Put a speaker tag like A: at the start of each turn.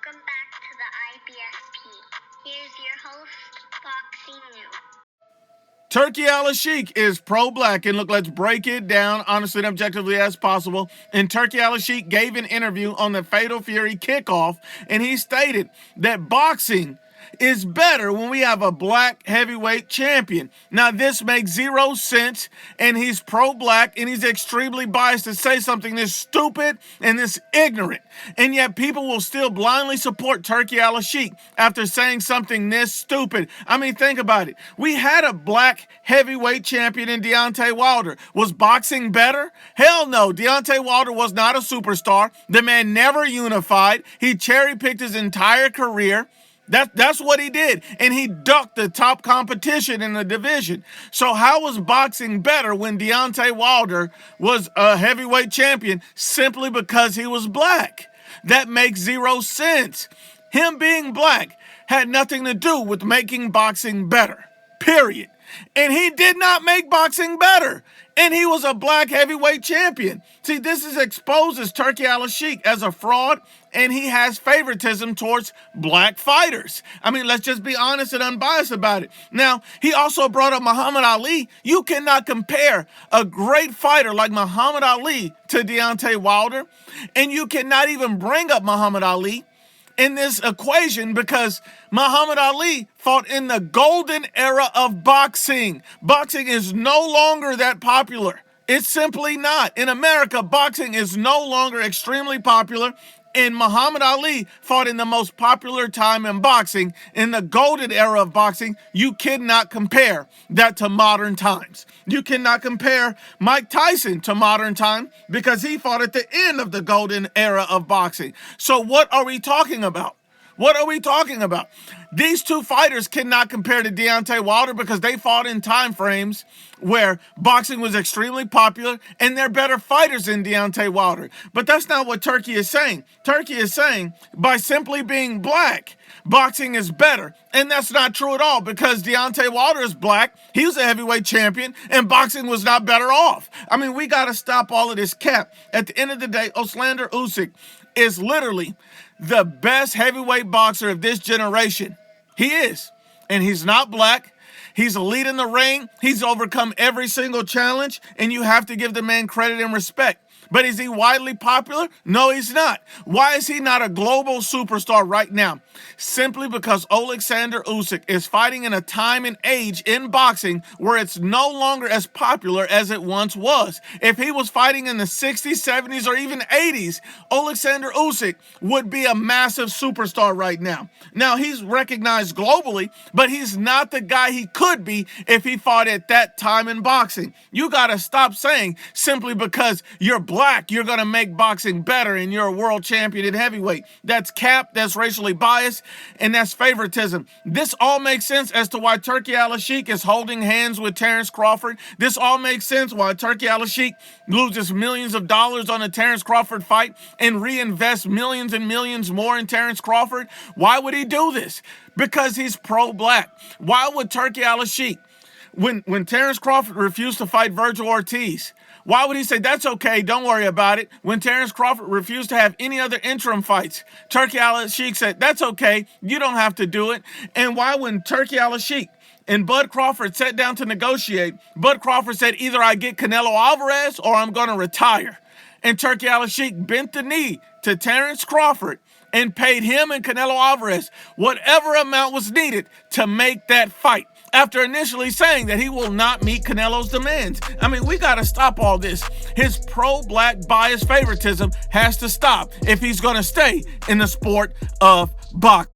A: Welcome back to the IBSP. Here's your host, Boxing News.
B: Turki Al-Sheikh is pro-black, and look, let's break it down honestly and objectively as possible. And Turki Al-Sheikh gave an interview on the Fatal Fury kickoff, and he stated that boxing is better when we have a black heavyweight champion. Now, this makes zero sense, and he's pro-black, and he's extremely biased to say something this stupid and this ignorant. And yet people will still blindly support Turki Al-Sheikh after saying something this stupid. I mean, think about it. We had a black heavyweight champion in Deontay Wilder. Was boxing better? Hell no. Deontay Wilder was not a superstar. The man never unified. He cherry-picked his entire career. That's what he did, and he ducked the top competition in the division. So how was boxing better when Deontay Wilder was a heavyweight champion simply because he was black? That makes zero sense. Him being black had nothing to do with making boxing better, period. And he did not make boxing better. And he was a black heavyweight champion. See, this exposes Turki Al-Sheikh as a fraud, and he has favoritism towards black fighters. I mean, let's just be honest and unbiased about it. Now, he also brought up Muhammad Ali. You cannot compare a great fighter like Muhammad Ali to Deontay Wilder, and you cannot even bring up Muhammad Ali in this equation because Muhammad Ali fought in the golden era of boxing. Boxing is no longer that popular. It's simply not. In America, boxing is no longer extremely popular, and Muhammad Ali fought in the most popular time in boxing, in the golden era of boxing. You cannot compare that to modern times. You cannot compare Mike Tyson to modern time because he fought at the end of the golden era of boxing. So what are we talking about? What are we talking about? These two fighters cannot compare to Deontay Wilder because they fought in time frames where boxing was extremely popular, and they're better fighters than Deontay Wilder. But that's not what Turki is saying. Turki is saying by simply being black, boxing is better. And that's not true at all because Deontay Wilder is black. He was a heavyweight champion, and boxing was not better off. I mean, we got to stop all of this cap. At the end of the day, Oslander Usyk is literally the best heavyweight boxer of this generation. He is. And he's not black. He's elite in the ring. He's overcome every single challenge, and you have to give the man credit and respect. But is he widely popular? No, he's not. Why is he not a global superstar right now? Simply because Alexander Usyk is fighting in a time and age in boxing where it's no longer as popular as it once was. If he was fighting in the 60s, 70s, or even 80s, Alexander Usyk would be a massive superstar right now. Now, he's recognized globally, but he's not the guy he could be if he fought at that time in boxing. You got to stop saying simply because you're black, you're going to make boxing better and you're a world champion in heavyweight. That's cap, that's racially biased, and that's favoritism. This all makes sense as to why Turki Al-Sheikh is holding hands with Terrence Crawford. This all makes sense why Turki Al-Sheikh loses millions of dollars on a Terrence Crawford fight and reinvests millions and millions more in Terrence Crawford. Why would he do this? Because he's pro-black. Why would Turki Al-Sheikh, when Terrence Crawford refused to fight Virgil Ortiz, why would he say, that's okay, don't worry about it? When Terrence Crawford refused to have any other interim fights, Turki Al-Sheikh said, that's okay, you don't have to do it. And why when Turki Al-Sheikh and Bud Crawford sat down to negotiate, Bud Crawford said, either I get Canelo Alvarez or I'm going to retire. And Turki Al-Sheikh bent the knee to Terrence Crawford and paid him and Canelo Alvarez whatever amount was needed to make that fight, after initially saying that he will not meet Canelo's demands. I mean, we got to stop all this. His pro-black bias favoritism has to stop if he's going to stay in the sport of boxing.